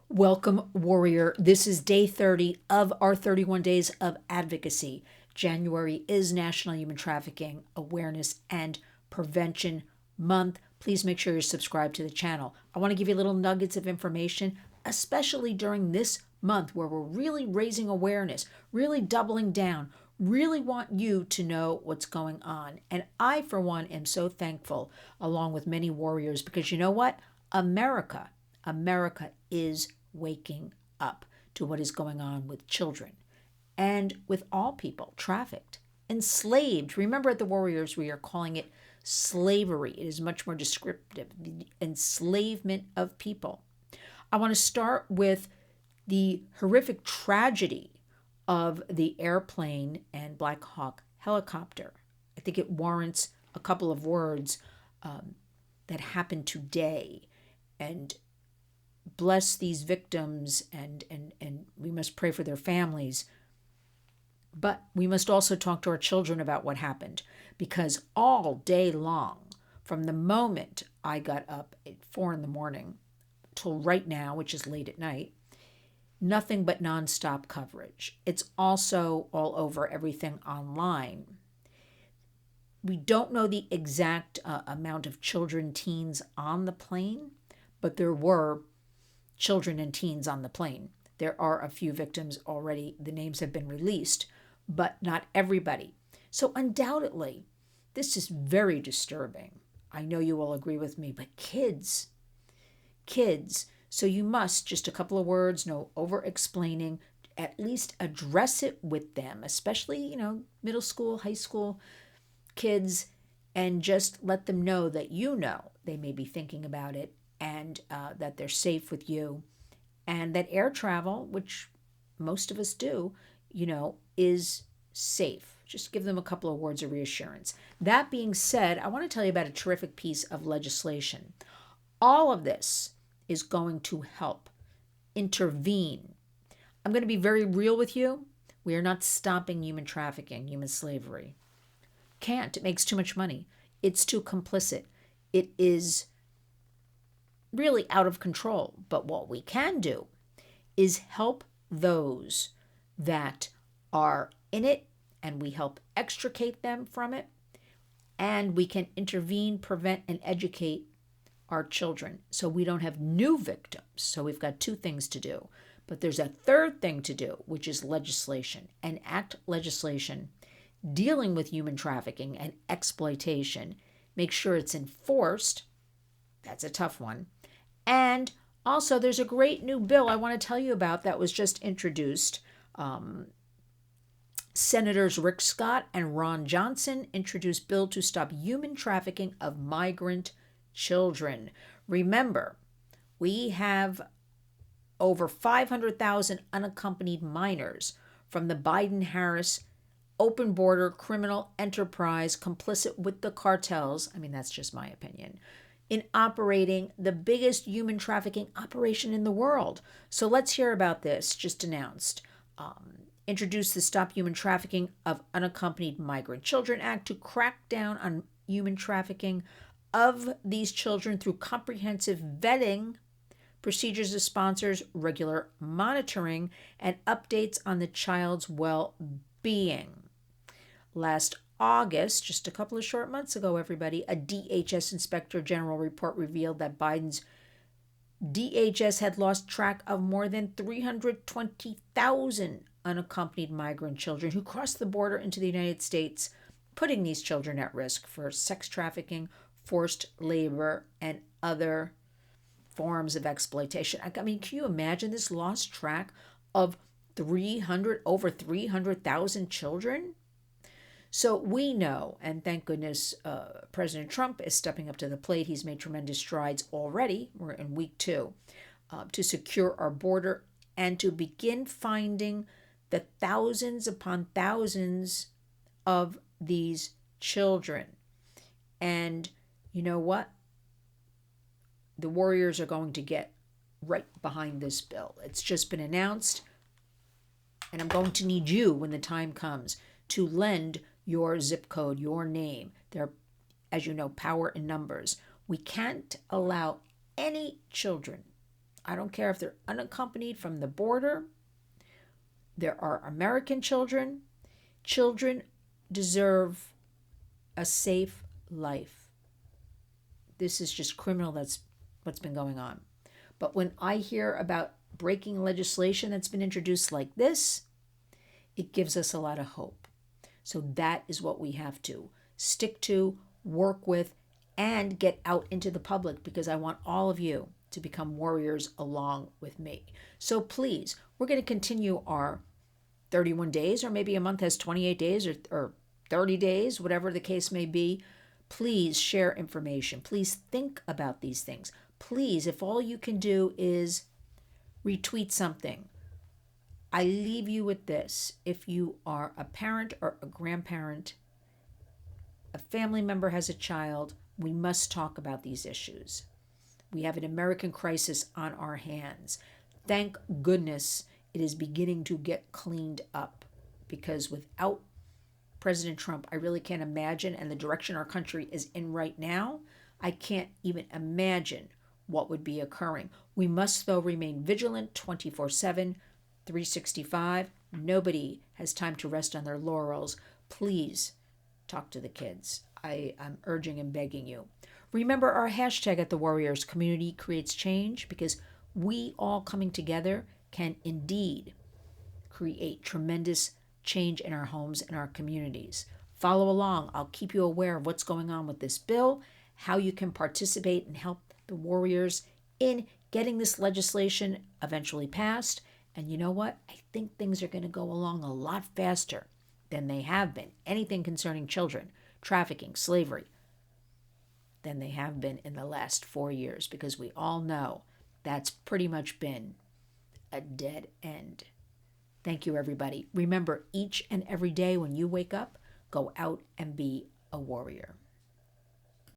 Welcome, warrior. This is day 30 of our 31 days of advocacy. January is National Human Trafficking Awareness and Prevention Month. Please make sure you're subscribed to the channel. I want to give you little nuggets of information, especially during this month where we're really raising awareness, really doubling down, really want you to know what's going on. And I, for one, am so thankful, along with many warriors, because you know what? America is waking up to what is going on with children and with all people trafficked, enslaved. Remember, at the Warriors, we are calling it slavery. It is much more descriptive, the enslavement of people. I want to start with the horrific tragedy of the airplane and Black Hawk helicopter. I think it warrants a couple of words that happened today. And bless these victims, and we must pray for their families. But we must also talk to our children about what happened, because all day long, from the moment I got up at 4 a.m. till right now, which is late at night, nothing but nonstop coverage. It's also all over everything online. We don't know the exact amount of children, teens on the plane, but there were children and teens on the plane. There are a few victims already. The names have been released, but not everybody. So undoubtedly, this is very disturbing. I know you will agree with me, but kids. So you must, just a couple of words, no over-explaining, at least address it with them, especially, middle school, high school kids, and just let them know that they may be thinking about it, and that they're safe with you, and that air travel, which most of us do, is safe. Just give them a couple of words of reassurance. That being said, I want to tell you about a terrific piece of legislation. All of this is going to help intervene. I'm going to be very real with you. We are not stopping human trafficking, human slavery. Can't. It makes too much money. It's too complicit. It is really out of control. But what we can do is help those that are in it, and we help extricate them from it, and we can intervene, prevent, and educate our children so we don't have new victims. So we've got two things to do. But there's a third thing to do, which is legislation. Enact legislation dealing with human trafficking and exploitation. Make sure it's enforced. That's a tough one. And also, there's a great new bill I want to tell you about that was just introduced. Senators Rick Scott and Ron Johnson introduced bill to stop human trafficking of migrant children. Remember, we have over 500,000 unaccompanied minors from the Biden-Harris open border criminal enterprise complicit with the cartels. I mean, that's just my opinion, in operating the biggest human trafficking operation in the world. So let's hear about this, just announced. Introduced the Stop Human Trafficking of Unaccompanied Migrant Children Act to crack down on human trafficking of these children through comprehensive vetting, procedures of sponsors, regular monitoring, and updates on the child's well-being. Last August, just a couple of short months ago, everybody, a DHS Inspector General report revealed that Biden's DHS had lost track of more than 320,000 unaccompanied migrant children who crossed the border into the United States, putting these children at risk for sex trafficking, forced labor, and other forms of exploitation. I mean, can you imagine this lost track of over 300,000 children? So we know, and thank goodness President Trump is stepping up to the plate. He's made tremendous strides already. We're in week 2 to secure our border and to begin finding the thousands upon thousands of these children. And you know what? The Warriors are going to get right behind this bill. It's just been announced, and I'm going to need you when the time comes to lend your zip code, your name. There are, as you know, power in numbers. We can't allow any children I don't care if they're unaccompanied from the border. There are American children. Children deserve a safe life. This is just criminal. That's what's been going on. But when I hear about breaking legislation that's been introduced like this, it gives us a lot of hope. So that is what we have to stick to, work with, and get out into the public, because I want all of you to become warriors along with me. So please, we're going to continue our 31 days, or maybe a month has 28 days or 30 days, whatever the case may be. Please share information. Please think about these things. Please, if all you can do is retweet something, I leave you with this. If you are a parent or a grandparent, a family member has a child, we must talk about these issues. We have an American crisis on our hands. Thank goodness it is beginning to get cleaned up, because without President Trump, I really can't imagine, and the direction our country is in right now, I can't even imagine what would be occurring. We must, though, remain vigilant 24/7, 365. Nobody has time to rest on their laurels. Please talk to the kids. I'm urging and begging you. Remember our hashtag at The Warriors, Community Creates Change, because we all coming together can indeed create tremendous change in our homes and our communities. Follow along. I'll keep you aware of what's going on with this bill, how you can participate and help the Warriors in getting this legislation eventually passed. And you know what? I think things are going to go along a lot faster than they have been. Anything concerning children, trafficking, slavery, than they have been in the last 4 years, because we all know that's pretty much been a dead end. Thank you, everybody. Remember, each and every day when you wake up, go out and be a warrior.